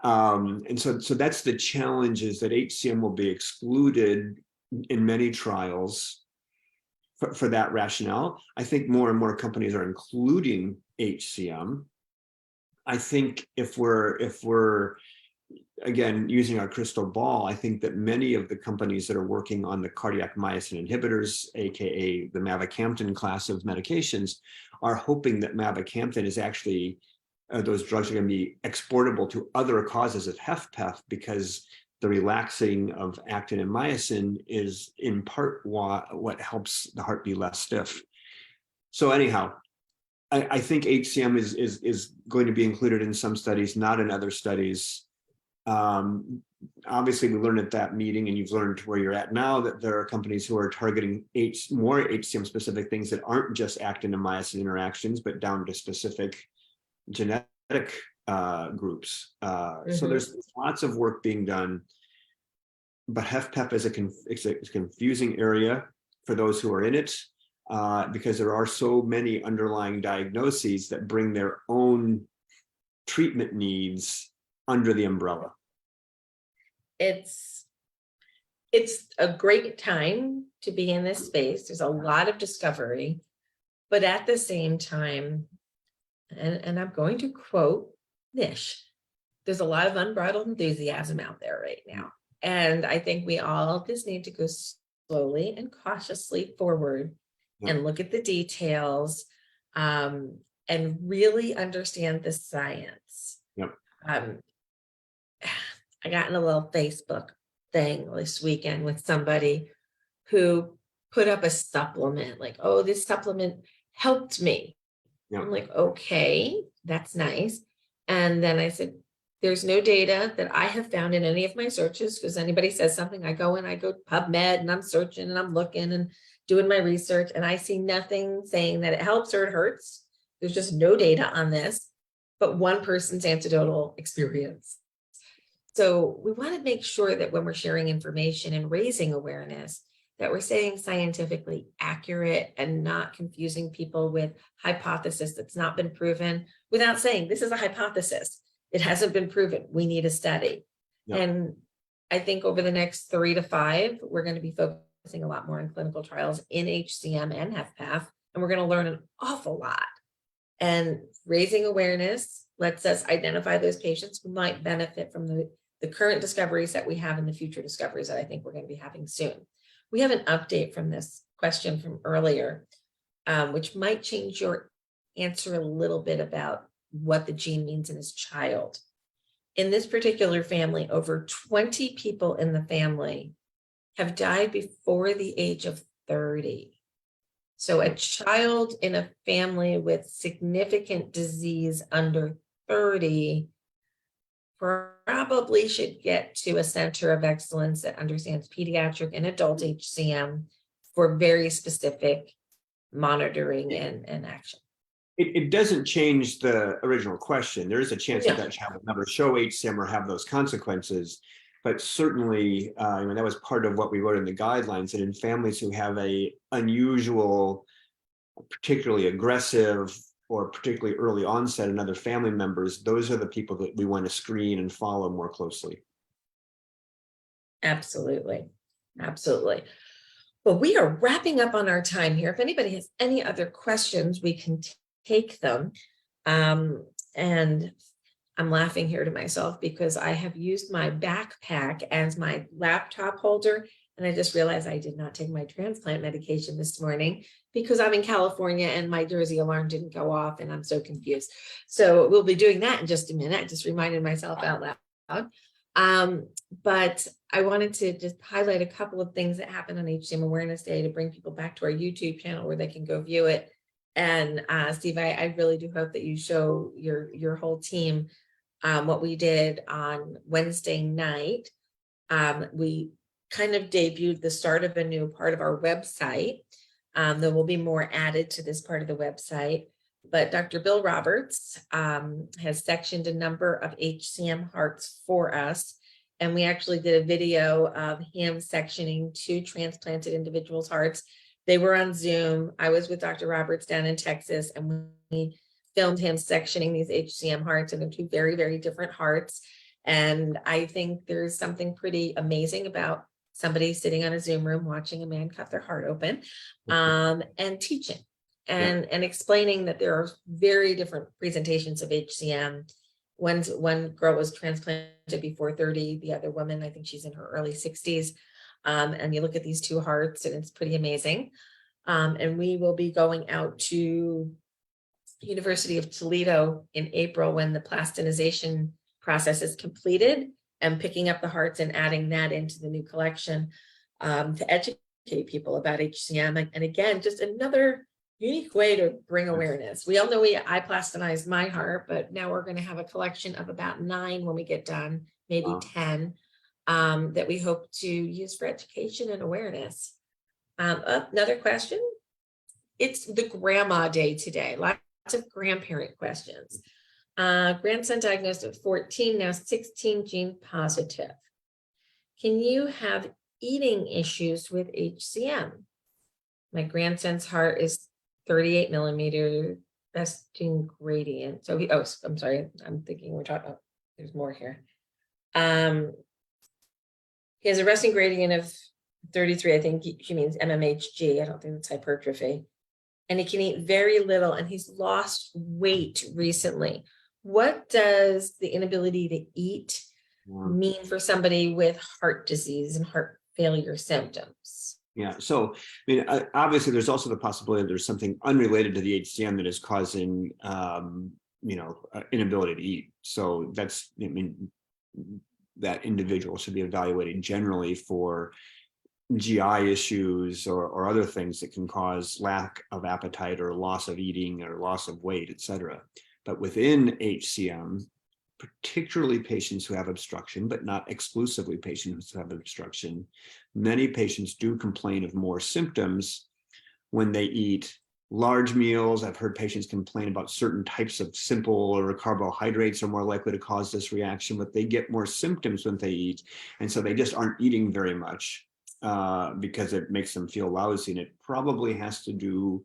And so that's the challenge, is that HCM will be excluded in many trials for that rationale. I think more and more companies are including HCM. I think if we're again, using our crystal ball, I think that many of the companies that are working on the cardiac myosin inhibitors, aka the mavacamten class of medications, are hoping that mavacamten is actually, those drugs are going to be exportable to other causes of HFpEF, because the relaxing of actin and myosin is in part what helps the heart be less stiff. So anyhow, I think HCM is going to be included in some studies, not in other studies. Obviously, we learned at that meeting, and you've learned where you're at now, that there are companies who are targeting more HCM specific things that aren't just actin and myosin interactions, but down to specific genetic groups. So there's lots of work being done. But HFpEF is a confusing area for those who are in it, because there are so many underlying diagnoses that bring their own treatment needs under the umbrella. It's a great time to be in this space. There's a lot of discovery, but at the same time, and I'm going to quote Nish, there's a lot of unbridled enthusiasm out there right now. And I think we all just need to go slowly and cautiously forward and look at the details, and really understand the science. I got in a little Facebook thing this weekend with somebody who put up a supplement, like, oh, this supplement helped me. I'm like, okay, that's nice. And then I said, there's no data that I have found in any of my searches, because anybody says something, I go PubMed and I'm searching and I'm looking and doing my research, and I see nothing saying that it helps or it hurts. There's just no data on this, but one person's anecdotal experience. So we want to make sure that when we're sharing information and raising awareness, that we're saying scientifically accurate and not confusing people with hypothesis that's not been proven, without saying this is a hypothesis. It hasn't been proven. We need a study. And I think over the next 3 to 5, we're going to be focusing a lot more on clinical trials in HCM and HFpEF, and we're going to learn an awful lot. And raising awareness lets us identify those patients who might benefit from the current discoveries that we have and the future discoveries that I think we're going to be having soon. We have an update from this question from earlier, which might change your answer a little bit about what the gene means in his child. In this particular family, over 20 people in the family have died before the age of 30. So a child in a family with significant disease under 30 probably should get to a center of excellence that understands pediatric and adult HCM for very specific monitoring and action. It doesn't change the original question. There is a chance that that child will never show HCM or have those consequences, but certainly, that was part of what we wrote in the guidelines, that in families who have a unusual, particularly aggressive, or particularly early onset in other family members, those are the people that we want to screen and follow more closely. Absolutely. Absolutely. Well, we are wrapping up on our time here. If anybody has any other questions, we can take them. And I'm laughing here to myself because I have used my backpack as my laptop holder. And I just realized I did not take my transplant medication this morning because I'm in California and my Jersey alarm didn't go off and I'm so confused. So we'll be doing that in just a minute. I just reminded myself out loud. But I wanted to just highlight a couple of things that happened on HCM Awareness Day to bring people back to our YouTube channel where they can go view it. And Steve, I really do hope that you show your whole team what we did on Wednesday night. We kind of debuted the start of a new part of our website. There will be more added to this part of the website, but Dr. Bill Roberts has sectioned a number of HCM hearts for us. And we actually did a video of him sectioning 2 transplanted individuals' hearts. They were on Zoom. I was with Dr. Roberts down in Texas, and we filmed him sectioning these HCM hearts into 2 very, very different hearts. And I think there's something pretty amazing about somebody sitting on a Zoom room watching a man cut their heart open, and teaching and explaining that there are very different presentations of HCM. One girl was transplanted before 30, the other woman, I think she's in her early 60s. And you look at these 2 hearts and it's pretty amazing. And we will be going out to the University of Toledo in April when the plastinization process is completed. am picking up the hearts and adding that into the new collection to educate people about HCM. And again, just another unique way to bring awareness. We all know I plastinized my heart, but now we're going to have a collection of about 9 when we get done, maybe 10, that we hope to use for education and awareness. Another question. It's the grandma day today. Lots of grandparent questions. Grandson diagnosed at 14, now 16 gene positive. Can you have eating issues with HCM? My grandson's heart is 38 millimeter resting gradient. So I'm sorry. I'm thinking we're talking about, there's more here. He has a resting gradient of 33. I think she means MMHG. I don't think it's hypertrophy. And he can eat very little, and he's lost weight recently. What does the inability to eat mean for somebody with heart disease and heart failure symptoms? Yeah, so I mean, obviously, there's also the possibility that there's something unrelated to the HCM that is causing, inability to eat. So that's, I mean, that individual should be evaluated generally for GI issues or other things that can cause lack of appetite or loss of eating or loss of weight, et cetera. But within HCM, particularly patients who have obstruction, but not exclusively patients who have obstruction, many patients do complain of more symptoms when they eat large meals. I've heard patients complain about certain types of simple or carbohydrates are more likely to cause this reaction, but they get more symptoms when they eat. And so they just aren't eating very much because it makes them feel lousy. And it probably has to do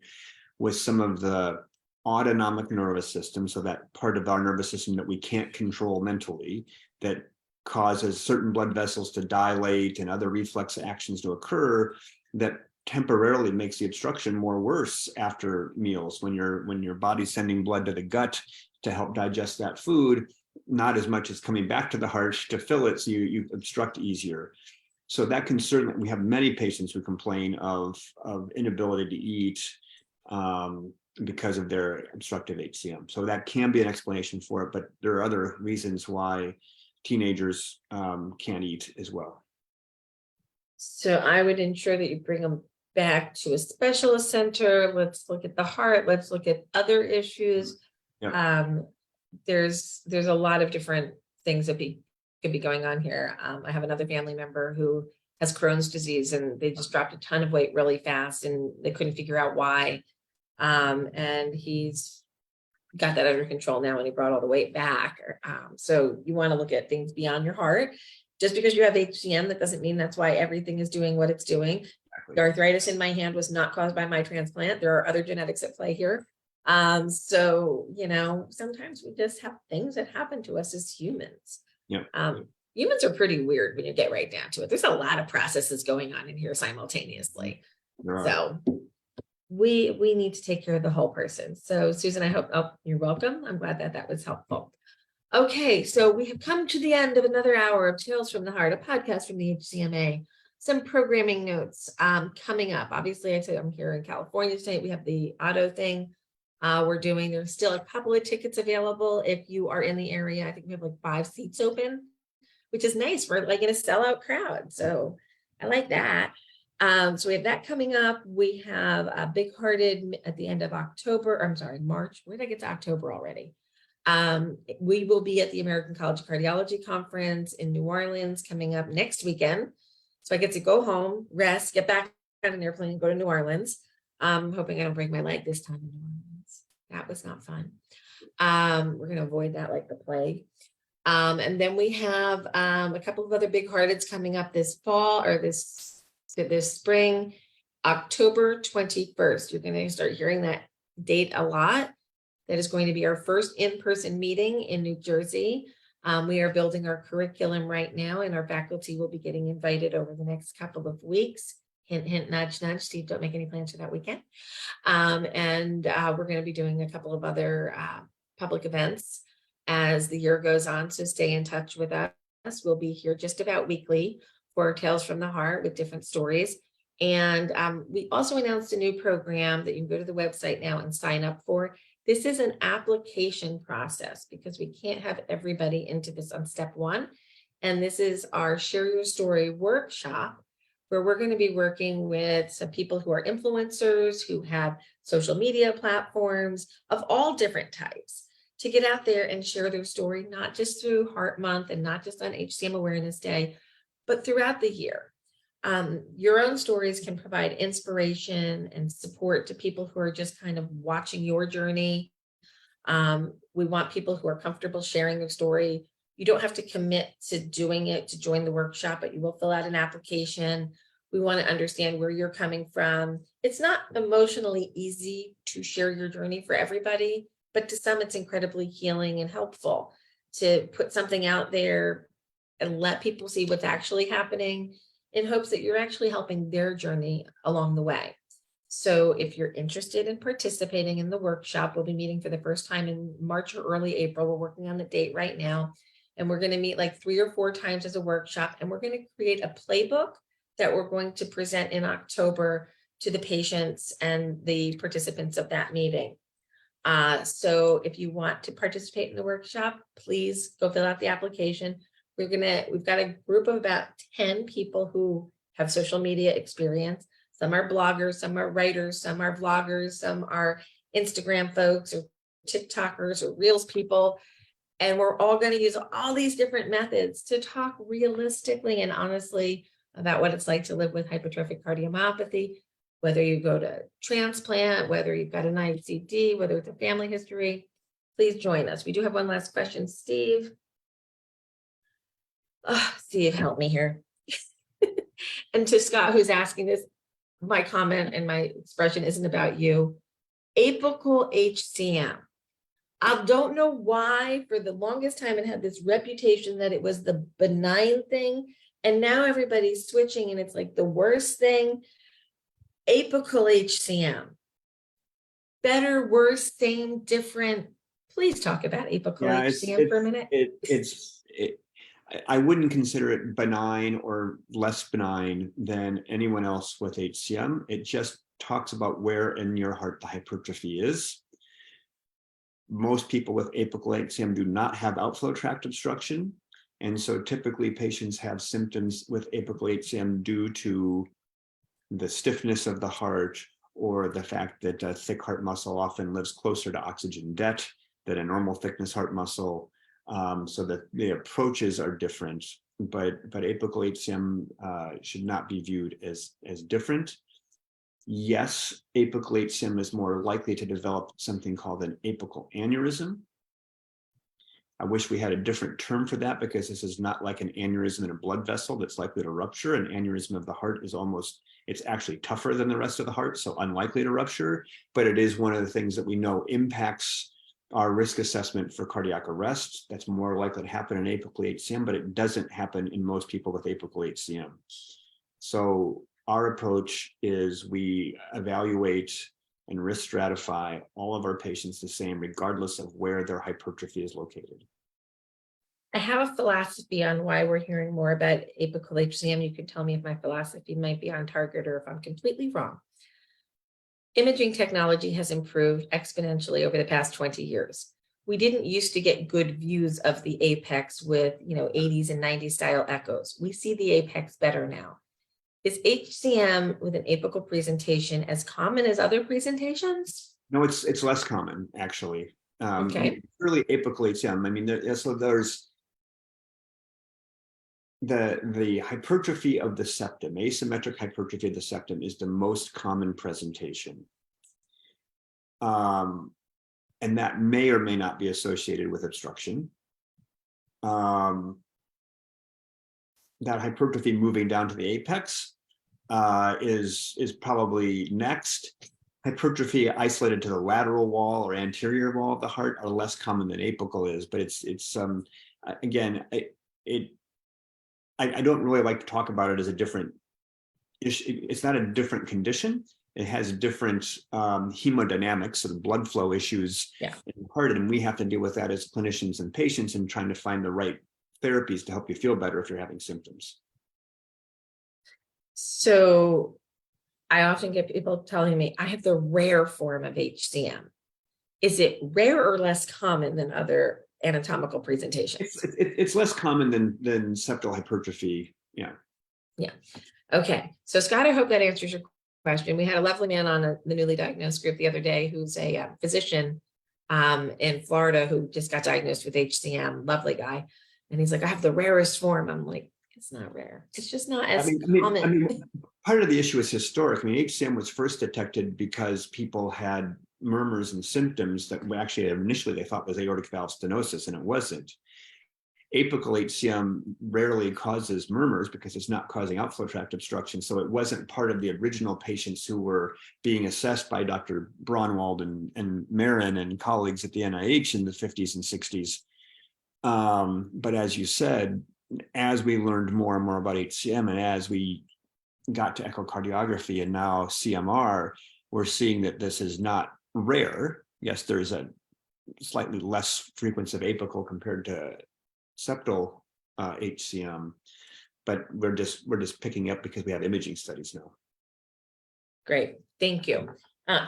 with some of the autonomic nervous system, so that part of our nervous system that we can't control mentally, that causes certain blood vessels to dilate and other reflex actions to occur, that temporarily makes the obstruction more worse after meals. When your body's sending blood to the gut to help digest that food, not as much as coming back to the heart to fill it, so you obstruct easier. So that can certainly, we have many patients who complain of inability to eat because of their obstructive HCM. So that can be an explanation for it, but there are other reasons why teenagers can't eat as well. So I would ensure that you bring them back to a specialist center. Let's look at the heart. Let's look at other issues. Yep. There's a lot of different things that could be going on here. I have another family member who has Crohn's disease, and they just dropped a ton of weight really fast, and they couldn't figure out why. And he's got that under control now, and he brought all the weight back. So you want to look at things beyond your heart. Just because you have HCM, that doesn't mean that's why everything is doing what it's doing. Exactly. The arthritis in my hand was not caused by my transplant. There are other genetics at play here. So, sometimes we just have things that happen to us as humans. Yeah. Humans are pretty weird when you get right down to it. There's a lot of processes going on in here simultaneously. Right. So we need to take care of the whole person. So Susan, I hope, you're welcome. I'm glad that was helpful. Okay, so we have come to the end of another hour of Tales from the Heart, a podcast from the HCMA. Some programming notes coming up. Obviously, I said I'm here in California today. We have the Otto thing we're doing. There's still a couple of tickets available if you are in the area. I think we have like 5 seats open, which is nice. We're like in a sellout crowd. So I like that. So we have that coming up. We have a Big Hearted at the end of March. Where did I get to October already? We will be at the American College of Cardiology Conference in New Orleans coming up next weekend. So I get to go home, rest, get back on an airplane, and go to New Orleans. I'm hoping I don't break my leg this time in New Orleans. That was not fun. We're going to avoid that like the plague. And then we have a couple of other Big Hearteds coming up this fall or this spring, October 21st. You're going to start hearing that date a lot. That is going to be our first in-person meeting in New Jersey. We are building our curriculum right now, and our faculty will be getting invited over the next couple of weeks. Hint, hint, nudge, nudge. Steve, don't make any plans for that weekend. And we're going to be doing a couple of other public events as the year goes on. So stay in touch with us. We'll be here just about weekly for Tales from the Heart with different stories. And we also announced a new program that you can go to the website now and sign up for. This is an application process because we can't have everybody into this on step 1. And this is our Share Your Story workshop, where we're going to be working with some people who are influencers, who have social media platforms of all different types, to get out there and share their story, not just through Heart Month and not just on HCM Awareness Day, but throughout the year. Your own stories can provide inspiration and support to people who are just kind of watching your journey. We want people who are comfortable sharing their story. You don't have to commit to doing it to join the workshop, but you will fill out an application. We want to understand where you're coming from. It's not emotionally easy to share your journey for everybody, but to some it's incredibly healing and helpful to put something out there and let people see what's actually happening, in hopes that you're actually helping their journey along the way. So if you're interested in participating in the workshop, we'll be meeting for the first time in March or early April. We're working on the date right now. And we're going to meet like 3 or 4 times as a workshop. And we're going to create a playbook that we're going to present in October to the patients and the participants of that meeting. So if you want to participate in the workshop, please go fill out the application. We've got a group of about 10 people who have social media experience. Some are bloggers, some are writers, some are vloggers, some are Instagram folks or TikTokers or Reels people. And we're all going to use all these different methods to talk realistically and honestly about what it's like to live with hypertrophic cardiomyopathy, whether you go to transplant, whether you've got an ICD, whether it's a family history. Please join us. We do have one last question, Steve. Oh, Steve, help me here. And to Scott, who's asking this, my comment and my expression isn't about you. Apical HCM. I don't know why for the longest time it had this reputation that it was the benign thing. And now everybody's switching and it's like the worst thing. Apical HCM. Better, worse, same, different. Please talk about apical HCM for a minute. I wouldn't consider it benign or less benign than anyone else with HCM. It just talks about where in your heart the hypertrophy is. Most people with apical HCM do not have outflow tract obstruction. And so typically patients have symptoms with apical HCM due to the stiffness of the heart or the fact that a thick heart muscle often lives closer to oxygen debt than a normal thickness heart muscle. So that the approaches are different, but apical HCM should not be viewed as different. Yes, apical HCM is more likely to develop something called an apical aneurysm. I wish we had a different term for that, because this is not like an aneurysm in a blood vessel that's likely to rupture. An aneurysm of the heart is it's actually tougher than the rest of the heart, so unlikely to rupture, but it is one of the things that we know impacts our risk assessment for cardiac arrest. That's more likely to happen in apical HCM, but it doesn't happen in most people with apical HCM. So our approach is we evaluate and risk stratify all of our patients the same, regardless of where their hypertrophy is located. I have a philosophy on why we're hearing more about apical HCM. You can tell me if my philosophy might be on target or if I'm completely wrong. Imaging technology has improved exponentially over the past 20 years. We didn't used to get good views of the apex with 80s and 90s style echoes. We see the apex better now. Is HCM with an apical presentation as common as other presentations? No, it's less common, actually. Okay. Early apical HCM, I mean, there's the hypertrophy of the septum, asymmetric hypertrophy of the septum is the most common presentation. And that may or may not be associated with obstruction. That hypertrophy moving down to the apex is probably next. Hypertrophy isolated to the lateral wall or anterior wall of the heart are less common than apical is, but again, I don't really like to talk about it as a different issue. It's not a different condition. It has different hemodynamics and blood flow issues in the heart, and we have to deal with that as clinicians and patients and trying to find the right therapies to help you feel better if you're having symptoms. So I often get people telling me, I have the rare form of HCM. Is it rare or less common than other anatomical presentations. It's less common than septal hypertrophy. Yeah. Okay, so Scott, I hope that answers your question. We had a lovely man on the newly diagnosed group the other day who's a physician in Florida who just got diagnosed with HCM. Lovely guy, and he's like, I have the rarest form. I'm like, it's not rare. It's just not as common. Part of the issue is historic. I mean, HCM was first detected because people had murmurs and symptoms that actually initially they thought was aortic valve stenosis, and it wasn't. Apical HCM rarely causes murmurs because it's not causing outflow tract obstruction. So it wasn't part of the original patients who were being assessed by Dr. Braunwald and Marin and colleagues at the NIH in the 50s and 60s. But as you said, as we learned more and more about HCM, and as we got to echocardiography and now CMR, we're seeing that this is not rare. Yes, there's a slightly less frequency of apical compared to septal HCM, but we're just picking up because we have imaging studies now. Great, thank you.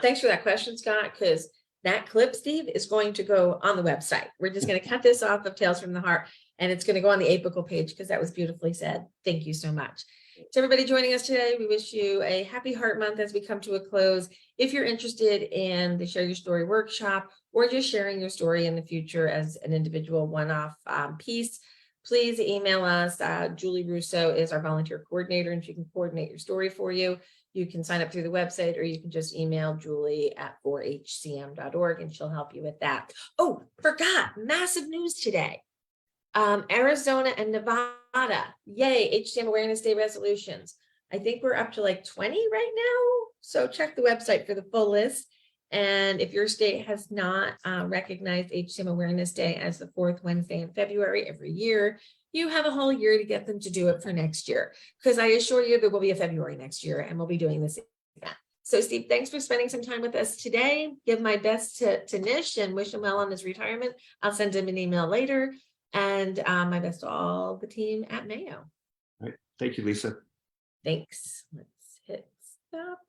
Thanks for that question, Scott, because that clip, Steve, is going to go on the website. We're just going to cut this off of Tales from the Heart, and it's going to go on the apical page because that was beautifully said. Thank you so much. To everybody joining us today, we wish you a happy Heart Month as we come to a close. If you're interested in the Share Your Story workshop or just sharing your story in the future as an individual one-off piece, please email us. Julie Russo is our volunteer coordinator, and she can coordinate your story for you. You can sign up through the website, or you can just email Julie at 4hcm.org, and she'll help you with that. Oh, forgot, massive news today. Arizona and Nevada, yay, HCM Awareness Day resolutions. I think we're up to like 20 right now. So check the website for the full list. And if your state has not recognized HCM Awareness Day as the 4th Wednesday in February every year, you have a whole year to get them to do it for next year. Because I assure you there will be a February next year, and we'll be doing this again. So Steve, thanks for spending some time with us today. Give my best to Nish and wish him well on his retirement. I'll send him an email later. And my best to all the team at Mayo. All right. Thank you, Lisa. Thanks. Let's hit stop.